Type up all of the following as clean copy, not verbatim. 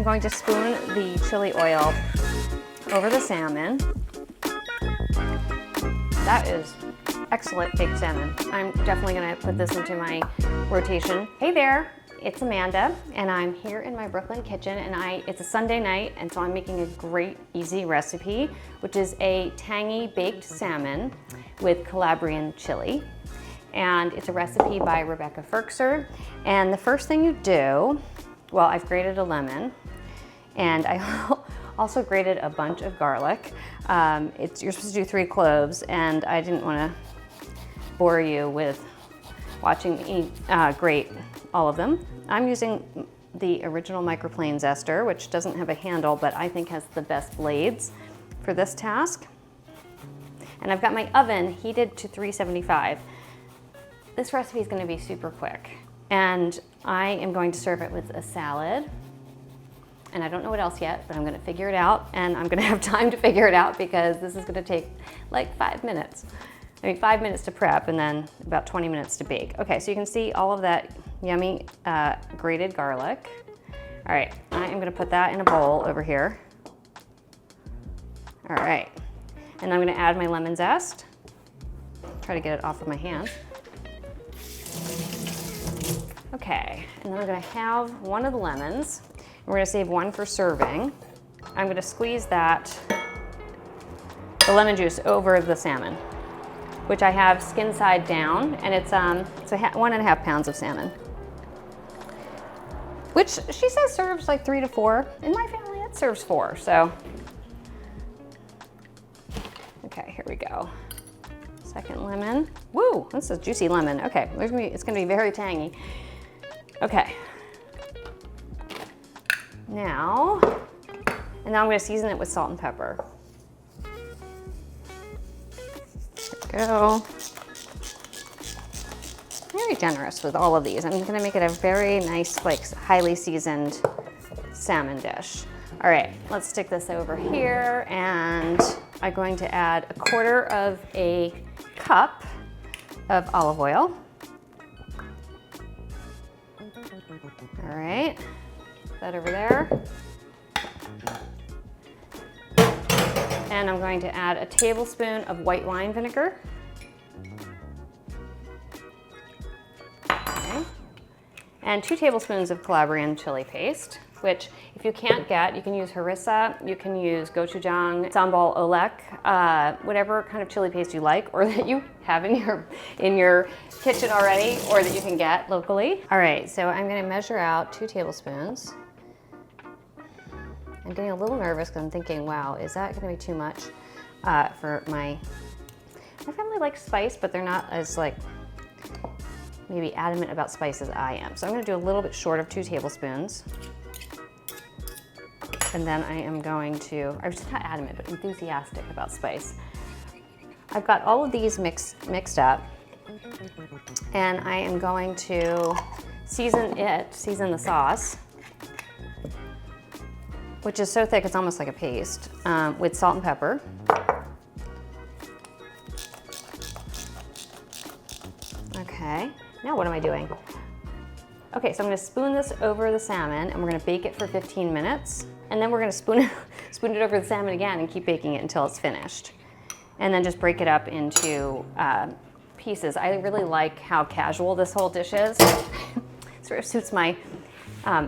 I'm going to spoon the chili oil over the salmon. That is excellent baked salmon. I'm definitely gonna put this into my rotation. Hey there, it's Amanda, and I'm here in my Brooklyn kitchen, and it's a Sunday night, and so I'm making a great, easy recipe, which is a tangy baked salmon with Calabrian Chile. And it's a recipe by Rebecca Ferkser. And the first thing you do, well, I've grated a lemon, and I also grated a bunch of garlic. You're supposed to do 3 cloves, and I didn't want to bore you with watching me grate all of them. I'm using the original microplane zester, which doesn't have a handle, but I think has the best blades for this task. And I've got my oven heated to 375. This recipe is going to be super quick, and I am going to serve it with a salad. And I don't know what else yet, but I'm going to figure it out, and I'm going to have time to figure it out because this is going to take like 5 minutes. 5 minutes to prep and then about 20 minutes to bake. Okay, so you can see all of that yummy grated garlic. All right, I am going to put that in a bowl over here. All right, and I'm going to add my lemon zest. Try to get it off of my hands. Okay, and then I'm going to have one of the lemons. We're going to save one for serving. I'm going to squeeze the lemon juice over the salmon, which I have skin side down, and it's 1.5 pounds of salmon, which she says serves like 3 to 4. In my family, it serves 4, so. Okay, here we go. Second lemon. Woo, this is juicy lemon. Okay, it's gonna be very tangy. Okay. Now I'm gonna season it with salt and pepper. There we go. Very generous with all of these. I'm gonna make it a very nice, like highly seasoned salmon dish. All right, let's stick this over here, and I'm going to add 1/4 of a cup of olive oil. All right, put that over there. And I'm going to add a tablespoon of white wine vinegar. Okay. And 2 tablespoons of Calabrian chili paste, which if you can't get, you can use harissa, you can use gochujang, sambal olek, whatever kind of chili paste you like, or that you have in your kitchen already, or that you can get locally. All right, so I'm gonna measure out 2 tablespoons. I'm getting a little nervous because I'm thinking, wow, is that gonna be too much for my family likes spice, but they're not as like maybe adamant about spice as I am. So I'm gonna do a little bit short of 2 tablespoons. And then I am going to, I'm just not adamant, but enthusiastic about spice. I've got all of these mixed up, and I am going to season the sauce, which is so thick it's almost like a paste, with salt and pepper. Okay, now what am I doing? Okay, so I'm gonna spoon this over the salmon, and we're gonna bake it for 15 minutes. And then we're gonna spoon it over the salmon again and keep baking it until it's finished. And then just break it up into pieces. I really like how casual this whole dish is. Sort of suits my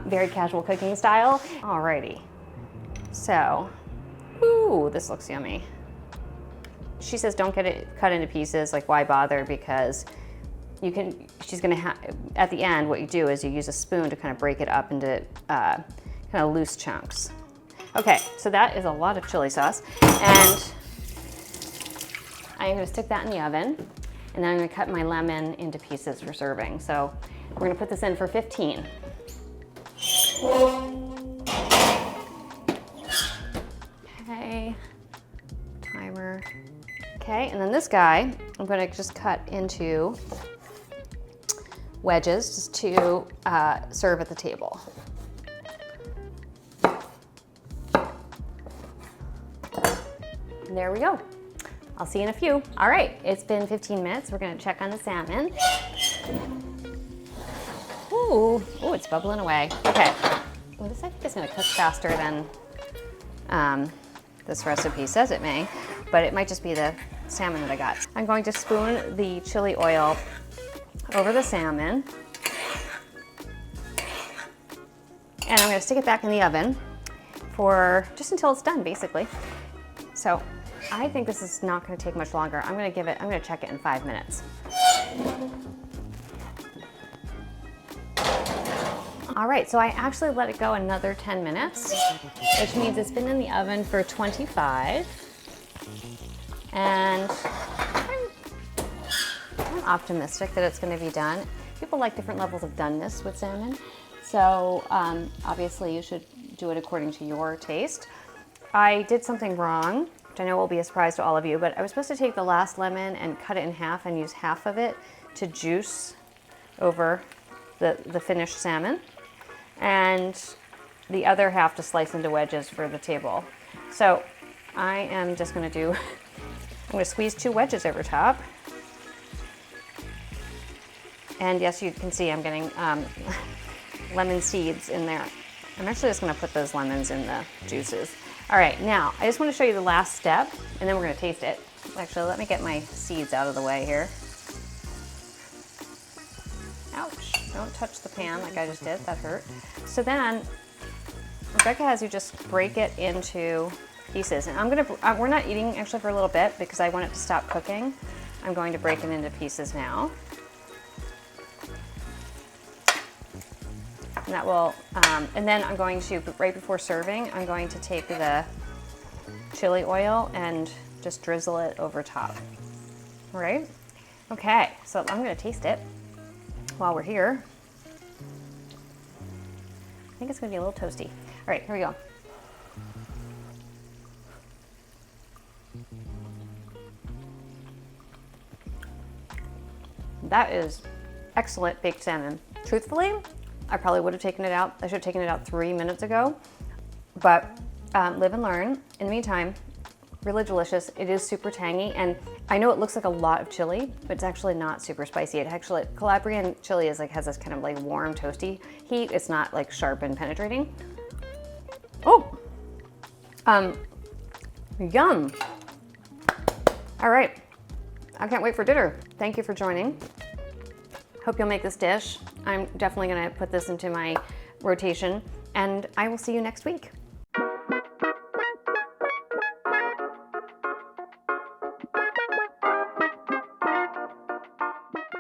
very casual cooking style. Alrighty, so, ooh, this looks yummy. She says don't get it cut into pieces, like why bother, because she's gonna have, at the end, what you do is you use a spoon to kind of break it up into kind of loose chunks. Okay, so that is a lot of chili sauce, and I'm gonna stick that in the oven, and then I'm gonna cut my lemon into pieces for serving. So we're gonna put this in for 15. Okay, timer. Okay, and then this guy, I'm gonna just cut into wedges just to serve at the table. There we go. I'll see you in a few. All right, it's been 15 minutes. We're gonna check on the salmon. Ooh, it's bubbling away. Okay, Well, this I think is gonna cook faster than this recipe says it may, but it might just be the salmon that I got. I'm going to spoon the chili oil over the salmon, and I'm gonna stick it back in the oven for just until it's done, basically. So I think this is not gonna take much longer. I'm gonna check it in 5 minutes. All right, so I actually let it go another 10 minutes, which means it's been in the oven for 25. And I'm optimistic that it's gonna be done. People like different levels of doneness with salmon. So obviously you should do it according to your taste. I did something wrong, which I know will be a surprise to all of you, but I was supposed to take the last lemon and cut it in half and use half of it to juice over the finished salmon, and the other half to slice into wedges for the table. So I am just gonna I'm gonna squeeze 2 wedges over top. And yes, you can see I'm getting lemon seeds in there. I'm actually just gonna put those lemons in the juices. All right, now I just wanna show you the last step, and then we're gonna taste it. Actually, let me get my seeds out of the way here. Ouch, don't touch the pan like I just did, that hurt. So then, Rebecca has you just break it into pieces. And we're not eating actually for a little bit because I want it to stop cooking. I'm going to break it into pieces now. And that will, and then I'm going to, right before serving, I'm going to take the chili oil and just drizzle it over top. All right? Okay, so I'm gonna taste it while we're here. I think it's gonna be a little toasty. All right, here we go. That is excellent baked salmon. Truthfully, I probably would have taken it out. I should have taken it out 3 minutes ago, but live and learn. In the meantime, really delicious. It is super tangy, and I know it looks like a lot of chili, but it's actually not super spicy. It actually, Calabrian Chile is has this kind of like warm, toasty heat. It's not like sharp and penetrating. Oh, yum. All right, I can't wait for dinner. Thank you for joining. Hope you'll make this dish. I'm definitely gonna put this into my rotation, and I will see you next week.